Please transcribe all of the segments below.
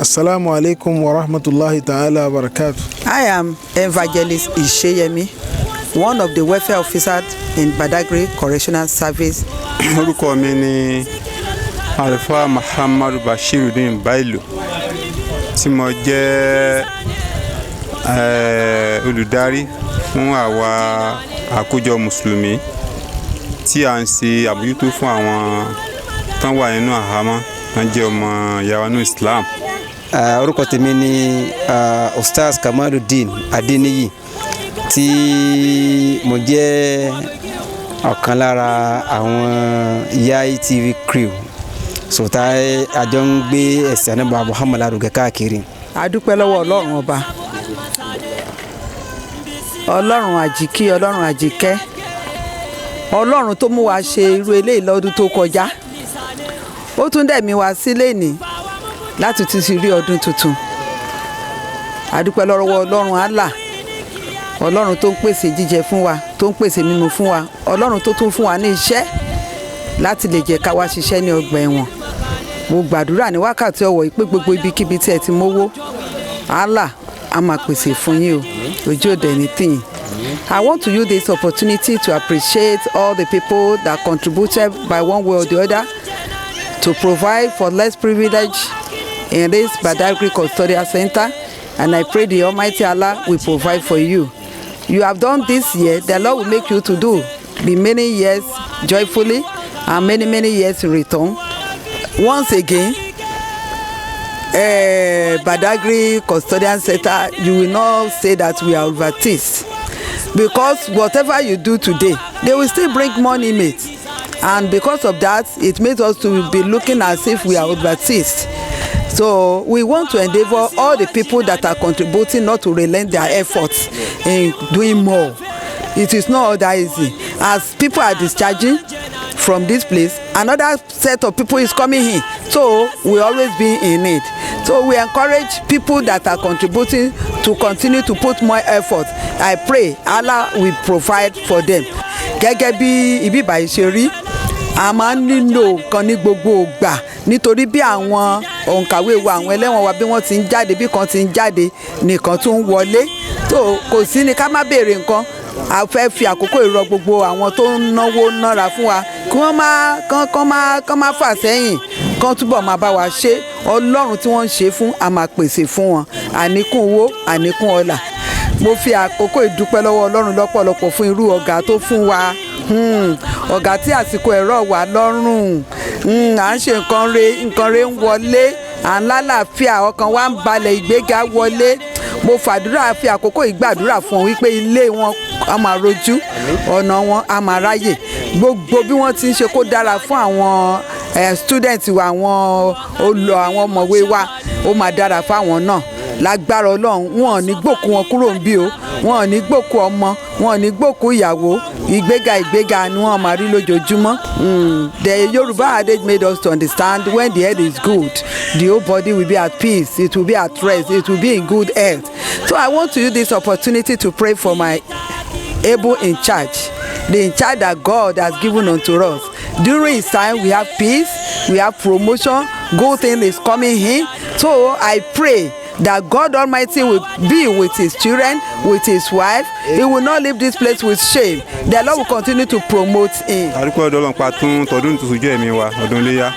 Assalamu alaikum wa rahmatullahi ta'ala wa barakatuh. I am Evangelist Isheyemi, one of the welfare officers in Badagry Correctional Service. Orúkọ mi ni Alfa Muhammadu Bashiruddin Bailu tí mo jẹ́ olùdarí fún àwa àkójọ mùsùlùmí tí à ń ṣe àbójútó fún àwọn tán wà nínú àhámọ́ tán jẹ́ ọmọ ìyá wa ní Islam. Orúkọ tèmi ni Ustaz Kamaluddin Adeniyi tí mo jẹ́ ọ̀kan lára àwọn Yayi TV crew sọ̀tà àjọ ń gbé ẹ̀sìn Ànábì Muhammad lárugẹ káàkiri. A dúpẹ́ lọ́wọ́ Ọlọ́run ọba, Ọlọ́run àjíkí, Ọlọ́run àjíkẹ́, Ọlọ́run tó mú wa ṣe irú eléyìí lọ́dún tó kọjá. Ó tún dẹ̀mí wa sílé ní láti tún sí rí ọdún tuntun. A dúpẹ́ lọ́wọ́ Ọlọ́run Allah, Ọlọ́run tó ń pèsè jíjẹ fún wa, tó ń pèsè mímu fún wa, Ọlọ́run tó tún fún wa ní iṣẹ́ láti lè jẹ́ ká wá ṣiṣẹ́ ní ọgbà ẹ̀wọ̀n. Mo gbàdúrà ní wákàtí ọ̀wọ̀ yìí pé gbogbo ibikíbi tí ẹ ti mówó, Allah á máa pèsè fún yín o, ojú òde ní tìyìn. I want to use this opportunity to appreciate all the people that contributed by one way or the other to provide for less privilege in this Badagry Custodial Center, and I pray the Almighty Allah will provide for you. You have done this year, the Lord will make you to do the many years joyfully and many years in return. Once again, Badagry Custodial Center, you will not say that we are overtaxed, because whatever you do today, they will still bring money in it, and because of that, it makes us to be looking as if we are overtaxed. So we want to endeavor all the people that are contributing not to relent their efforts in doing more. It is not that easy. As people are discharging from this place, another set of people is coming in. So we always be in need. So we encourage people that are contributing to continue to put more effort. I pray Allah will provide for them. Gẹ́gẹ́ bí ibi báyìí ṣe rí, a máa ń nílò nǹkan ní gbogbo ìgbà nítorí bí àwọn òǹkàwé wa, àwọn ẹlẹ́wọ̀n wa bí wọ́n ti ń jáde, bí kan ti ń jáde nìkan tún ń wọlé. tó kò sí ní ká má béèrè nǹkan. A fẹ́ fi àkókò ìrọ̀ gbogbo àwọn tó ń náwó nára fún wa kí wọ́n má fà sẹ́yìn, kán túbọ̀ máa bá wa ṣe. Ọlọ́run tí wọ́n ń ṣe fún a máa pèsè fún wọn, àníkún owó, àníkún ọlà. Mo fi àkókò ìdúpẹ́ lọ́wọ́ Ọlọ́run lọ́pọ̀lọpọ̀ fún irú ọ̀gá tó fún wa, ọ̀gá tí àsìkò ẹ̀rọ wà lọ́rùn, à ń ṣe nǹkan re ń wọlé, à ń lálàáfíà, ọkàn wa ń balẹ̀, ìgbéga wọlé. Mo fàdúrà fi àkókò ìgbàdúrà fún wọn wípé ilé wọn a máa rojú, ọ̀nà wọn a máa ráyè, gbogbo bí wọ́n ti ń ṣe kó dára fún àwọn student wa, àwọn ọmọwé wa, ó máa dára fáwọn náà lágbára Ọlọ́run. Wọn ò ní gbòkú wọn kúrò níbí o, wọn ò ní gbòkú ọmọ, wọn ò ní gbòkú ìyàwó, ìgbéga ni wọ́n máa rí lójoojúmọ́. The Yoruba adage made us to understand when the head is good, the whole body will be at peace, it will be at rest, it will be in good health. So I want to use this opportunity to pray for my able in charge, the in charge that God has given unto us. During his time, we have peace, we have promotion, good thing is coming in. So I pray that God Almighty will be with his children, with his wife. He will not leave this place with shame. The Lord will continue to promote him. Àdúpẹ́ Ọlọ́run pa tún tọdún tuntun jẹ́ ẹ̀mí wa ọdún léyà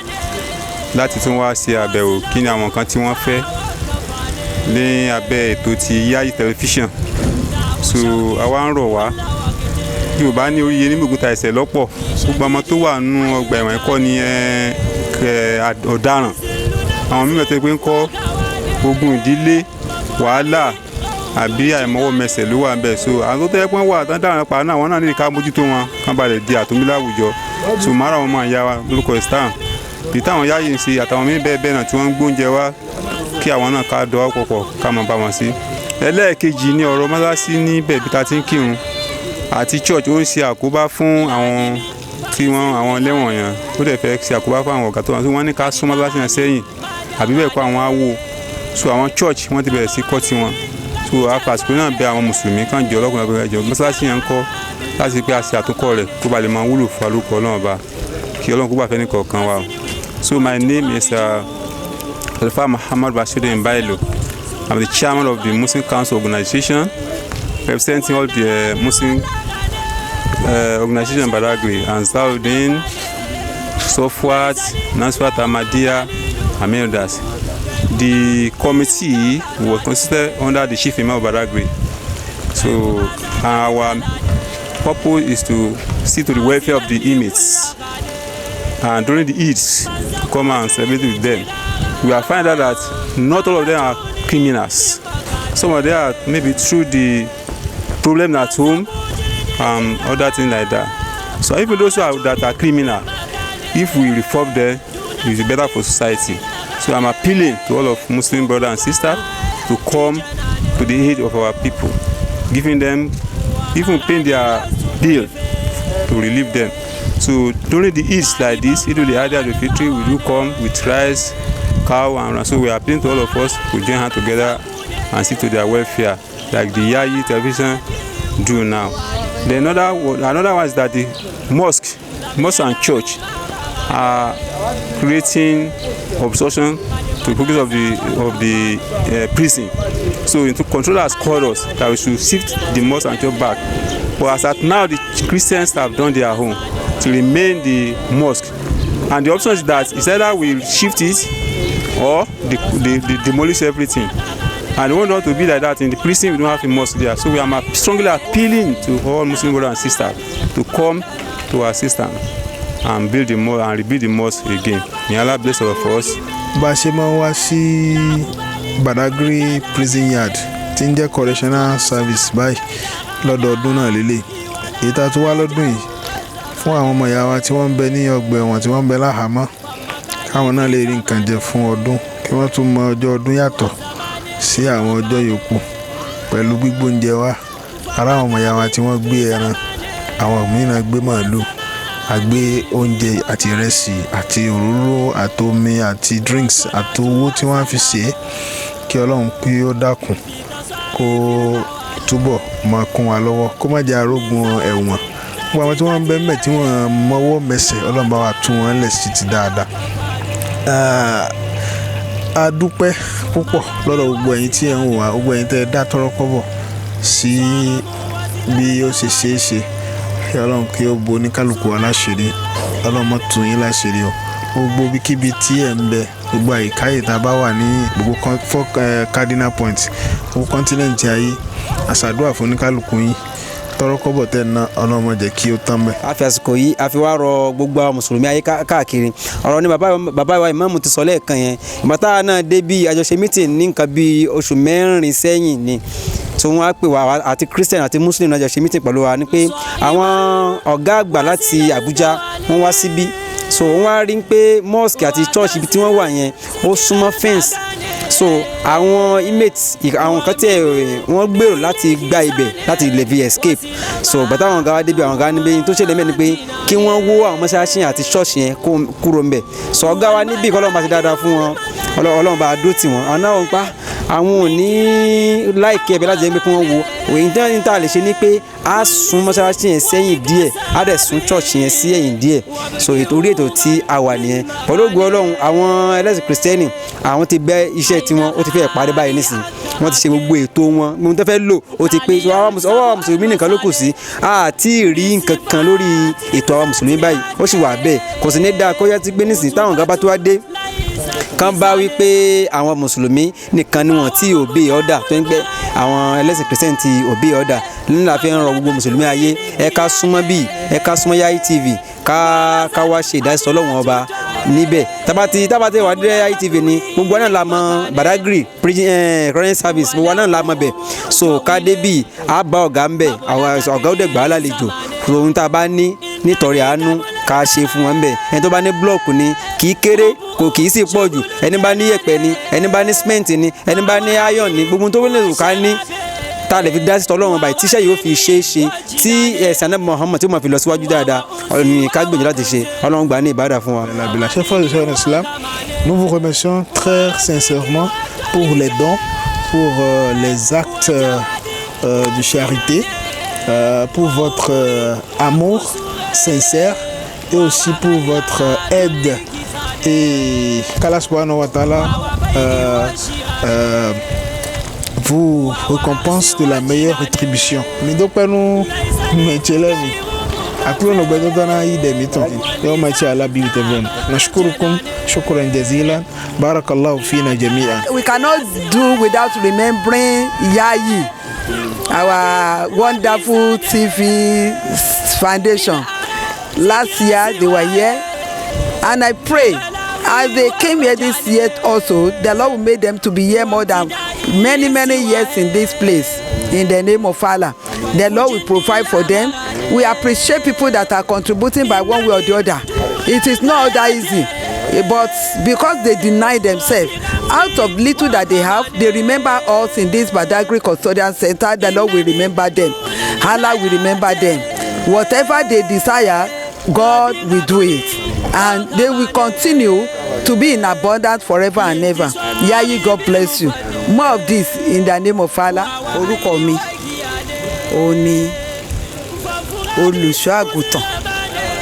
láti tún wá ṣe àbẹ̀wò kí ni àwọn kan tí wọ́n fẹ́ ní abẹ́ ètò ti Yayi tẹlifíṣàn. So àwa ń rọ̀ wá, Yorùbá ní oríire ní gbogbo ta ẹsẹ̀ lọ́pọ̀, gbogbo ọmọ tó wà nínú ọgbà ẹ̀wọ̀n ẹ̀kọ́ ni ọ̀daràn. Àwọn mímọ̀ tó pé ń kọ́ ogun ìdílé, wàhálà àbí àìmọwọ́ mẹsẹ̀ ló wà ń bẹ̀. So àwọn tó tẹ́ pọ́n wà tán dáhùn pa náà, àwọn náà ní ká mójútó wọn kán balẹ̀ di àtúnbí láwùjọ. So mara wọn máa yá wa lórúkọ Islam bí táwọn Yayi ń ṣe àtàwọn mí bẹ́ẹ̀ náà tí wọ́n ń gbóúnjẹ wá kí àwọn náà ká dọ́wọ́ pọ̀pọ̀ ká máa bá wọn sí. Ẹlẹ́ẹ̀kejì ní ọ̀rọ̀ mọ́sálásí níbẹ̀ bí ta ti ń kírun àti church ó ń ṣe àkóbá fún àwọn tí àwọn lẹ́wọ̀n yẹn, ó dẹ̀ fẹ́ ṣe àkóbá fún àwọn ọ̀gá tó wọ́n ní ká sún mọ́sálásí yẹn sẹ́yìn àbí bẹ́ẹ̀ kọ́ àwọn awo. So àwọn church wọ́n ti bẹ̀rẹ̀ sí kọ́ tiwọn. So àpàsìkò náà bẹ àwọn mùsùlùmí kan jọ ọlọ́kùnrin ọgbẹ̀rẹ̀ jọ mọ́sálásí yẹn ń kọ́ láti pé a ṣe àtúnkọ́ rẹ̀ kó ba lè máa wúlò fún alóko Ọlọ́run ọba, kí Ọlọ́run kó bá fẹ́ ní kọ̀ọ̀kan wa. So my name is Khalifa Muhammad Bashiru Mbailo. I'm the chairman of the Muslim Council organization, representing all the Muslim organizations in Badagry, Ansarudeen, Sofwat, Nasrat Ahmadiyya, and others. The committee was considered under the chief imam of Badagry. So our purpose is to see to the welfare of the inmates, and during the Eids, come and celebrate with them. We have found out that not all of them are criminals. Some of them are maybe through the problem at home and other things like that. So even those that are criminal, if we reform them, it will be better for society. So I'm appealing to all of Muslim brothers and sisters to come to the aid of our people, giving them, even paying their bill to relieve them. So during the Eids like this, Eid al-Adha al-Fitr, we do come with rice, cow, and so we are appealing to all of us to join hands together and see to their welfare, like the Yayi television do now. Then another one is that the mosque and church are creating obstruction to the progress of the prison. So to control has called us that we should shift the mosque and church back. But as at now, the Christians have done their own to remain the mosque, and the option is that it's either we shift it or they demolish everything. And we want not to be like that. In the prison, we don't have a mosque there. So we are strongly appealing to all Muslim brothers and sisters to come to our assistance and build the mosque and rebuild the mosque again. May Allah bless all of us. bá a ṣe máa ń wá sí Badagry prison yard tí ń jẹ́ correctional service báyìí lọ́dọọdún náà lélẹ̀. Èyí tá a tún wá lọ́dún yìí fún àwọn ọmọ ìyá wa tí wọ́n ń bẹ ní ọgbà ẹ̀wọ̀n tí wọ́n ń bẹ láhàámọ́, káwọn náà lè rí nǹkan jẹ fún ọdún, kí wọ́n tún mọ ọjọ́ ọdún yàtọ̀ sí àwọn ọjọ́ yòókù pẹ̀lú gbígbóúnjẹ wá. Ará àwọn ọmọ ìyá wa tí wọ́n gbé ẹran, àwọn mìíràn gbé màálù, àgbé oúnjẹ àti ìrẹsì àti òróró àtomi àti drinks àti owó tí wọ́n fi ṣe, kí Ọlọ́run kí ó dákun kó túbọ̀ máa kún wa lọ́wọ́, kó má jẹ́ arógun ẹ̀wọ̀n. Gbogbo àwọn tí wọ́n ń bẹ ńbẹ̀ tí wọ́n mọwọ́ mẹsẹ̀, Ọlọ́run bá wa tú wọn lẹ̀ sí ti dáadáa. A dúpẹ́ púpọ̀ lọ́dọ̀ gbogbo ẹ̀yin tí ẹ̀ ń wò wá, gbogbo ẹ̀yin tẹ́ ẹ dá tọ́rọ́ kọ́bọ̀ sí bí ó ṣe ṣeé ṣe. Kí Ọlọ́run kí ó bo oníkálukú wa láṣìírí, Ọlọ́run má tú yín láṣìírí o. Gbogbo ibikíbi tí ẹ̀ ń bẹ, gbogbo àyíká yìí tá a bá wà ní gbogbo cardinal point, gbogbo kọ́ńtínẹ̀ǹtì ayé, a ṣàdúrà fún oníkálukú yín. Tọ́rọ́ kọ́bọ̀ tẹ́ ẹ ná, Ọlọ́run má jẹ́ kí ó tán bẹ́ẹ̀. A fi àsìkò yìí a fi wá rọ gbogbo àwọn mùsùlùmí ayé káàkiri. Ọ̀rọ̀ ni bàbá wa ìmáàmù ti sọ lẹ́ẹ̀kan yẹn. Ìgbà táwa náà dé bí àjọṣe meeting ní nǹkan bí oṣù 4 sẹ́yìn ni, tí wọ́n á pè wá àti Christian àti Muslim náà jọ ṣe meeting pẹ̀lú wa, ni pé àwọn ọ̀gá àgbà láti Àbújá wọ́n wá síbí. So wọ́n á rí pé mosque àti church ibi tí wọ́n wà yẹn ó súnmọ́ fence. So àwọn inmates, àwọn kan tí wọ́n gbèrò láti gba ibẹ̀ láti lè fi escape. So bàtà àwọn ọ̀gá wa débi, àwọn ọ̀gá níbi tó ṣẹlẹ̀ mẹ́ni pé kí wọ́n wó àwọn mọ́ṣáláṣí àti church yẹn kúrò ńbẹ̀. So ọ̀gá wa níbi kọ́ Ọlọ́run bá ti dáadáa fún wọn, Ọlọ́run bá dó tì wọ́n. Àwọn náà wọ́n pa àwọn ò ní láìkẹ́ ẹ̀bẹ̀ láti jẹ́ pé kí wọ́n wo òyìn tí wọ́n ta lè ṣe ni pé a sún mọ́ṣáláṣí yẹn sẹ́yìn díẹ̀, a dẹ̀ sún church yẹn sí ẹ̀yìn díẹ̀. So orí ètò tí a wà nìyẹn. Pẹ̀lú ògo Ọlọ́run, àwọn ẹlẹ́sìn Kristẹni àwọn ti bẹ́ iṣẹ́ tiwọn, ó ti fẹ́ parí báyìí nísìnyí. Wọ́n ti ṣe gbogbo ètò wọn, ohun tó fẹ́ lò ó ti pé. Ọwọ́ mùsùlùmí nìkan ló kù sí. Àti rí nǹkan kan lórí ètò àwọn mùsùlùmí báyìí, ó sì wà bẹ́ẹ̀. Kò sì ní dáa kó yá ti gbé nísìnyí táwọn ọ̀gá bá tó wá dé kan bá wí pé àwọn mùsùlùmí nìkan ni wọ́n tí obey order, tó ń gbé àwọn ẹlẹ́sìn Christian ti obey order. Nínú la fi ń rọ gbogbo mùsùlùmí ayé, ẹ ká súnmọ́ bí, ẹ ká súnmọ́ Yayi TV, ká wá ṣe ìdásí Ọlọ́run ọba níbẹ̀. Tábàtì wà dé Yayi TV ni gbogbo náà la mọ Badagry current service, gbogbo náà la mọ bẹ̀. So ká débì á bá ọ̀gá ń bẹ̀, àwọn ọ̀gá ó dẹ̀ gbà á lálejò. Ohun tá a bá ní nítorí àánú ká ṣe fún wọn bẹ̀. Ẹni tó bá ní blọọkù ni kì í kéré, kò kì í sì pọ̀ jù. Ẹni bá ní yẹ̀pẹ̀ ni, ẹni bá ní cement ni, ẹni bá ní iron ni, gbogbo tó lè rò ká ní tá a lè fi dá sí Ọlọ́run báyìí tíṣẹ́ yóò fi ṣe é ṣe tí ẹ̀sìn Ànábì Muhammad tí ó máa fi lọ síwájú dáadáa. Ní ká gbìyànjú láti ṣe, Ọlọ́run gbà ní ìbádà fún wa. Chers frères et sœurs en islam, nous vous remercions très sincèrement pour les dons, pour les actes de charité, pour votre amour sincère et aussi pour votre aide. Et qu'Allah subhanahu wa ta'ala vous récompense de la meilleure rétribution. Mais donc, nous, أكلون وبدأنا يدمتون يوم أتى على بيوتهم نشكركم شكرا جزيلا بارك الله فينا جميعا. We cannot do without remembering Yayi, our wonderful TV foundation. Last year they were here, and I pray as they came here this year also, the Lord will make them to be here more than many years in this place. In the name of Allah, the Lord will provide for them. We appreciate people that are contributing by one way or the other. It is not that easy, but because they deny themselves, out of little that they have, they remember us in this Badagry Custodian Center. The Lord will remember them. Allah will remember them. Whatever they desire, God will do it, and they will continue to be in abundance forever and ever. Yayi, God bless you. More of this in the name of Allah. Orúkọ mi ó ní olùṣọ́ àgùntàn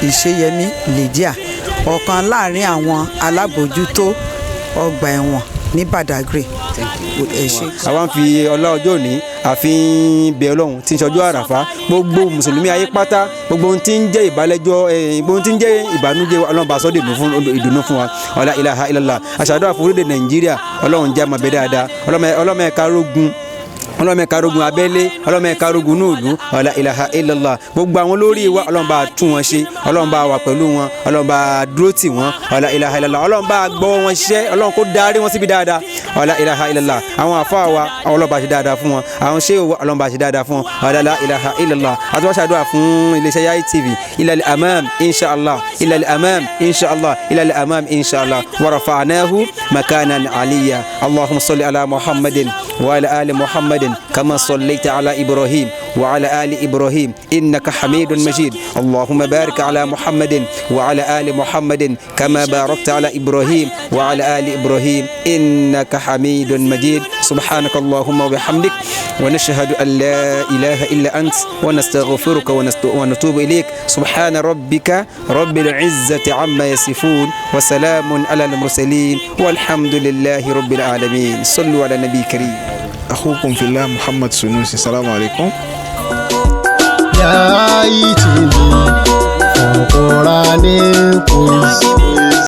Ìṣeyẹmí Lydia, ọ̀kan láàrin àwọn alábòójútó ọgbà ẹ̀wọ̀n ní Badagry. àwa ń fi ọlá ọjọ́ òní àfihàn bẹ Ọlọ́run tí ń ṣọjọ́ àràfá gbogbo mùsùlùmí ayé pátá gbogbo ohun tí ń jẹ́ ìbálẹ́jọ́ gbogbo ohun tí ń jẹ́ ìbànújẹ́ Ọlọ́run bá sọ́dọ̀ ìdùnnú fún wa ọ̀la ilaha illallah àṣàdúrà fún orílẹ̀ Nàìjíríà Ọlọ́run jẹ́ àmàbẹ́ dáadáa ọlọ́mẹ̀karógun abẹ́lé ọlọ́mẹ̀karógun nùlù ọ̀la ilaha illallah gbogbo àwọn olórí wa Ọlọ́run bá tún wọn ṣe Ọlọ́run bá wà pẹ̀lú wọn Ọlọ́run bá dúró tì wọ́n ọ̀la ilaha illallah Ọlọ́run bá gbọ́ wọn ṣiṣẹ́ Ọlọ́run kó darí wọn síbi dáadáa ọ̀la ilaha illallah àwọn àfáà wa Ọlọ́run bá ṣe dáadáa fún wọn àwọn ṣéwù wa Ọlọ́run bá ṣe dáadáa fún wọn ọ̀la ilaha illallah àti wọ́n ṣàdúrà fún iléeṣẹ́ Yayi TV ilal amam inshallah ilal amam inshallah ilal amam inshallah wa rafa'nahu makanan aliyya Allahumma salli ala Muhammadin wa ala ali Muhammadin kama sallaita ala Ibrahim وعلى آل إبراهيم إنك حميد مجيد اللهم بارك على محمد وعلى آل محمد كما باركت على إبراهيم وعلى آل إبراهيم إنك حميد مجيد سبحانك اللهم وبحمدك ونشهد أن لا إله إلا أنت ونستغفرك ونتوب إليك سبحان ربك رب العزة عما يصفون وسلام على المرسلين والحمد لله رب العالمين صلوا على النبي الكريم أخوكم في الله محمد سنوسي السلام عليكم. Yayi TV for Quranic quiz.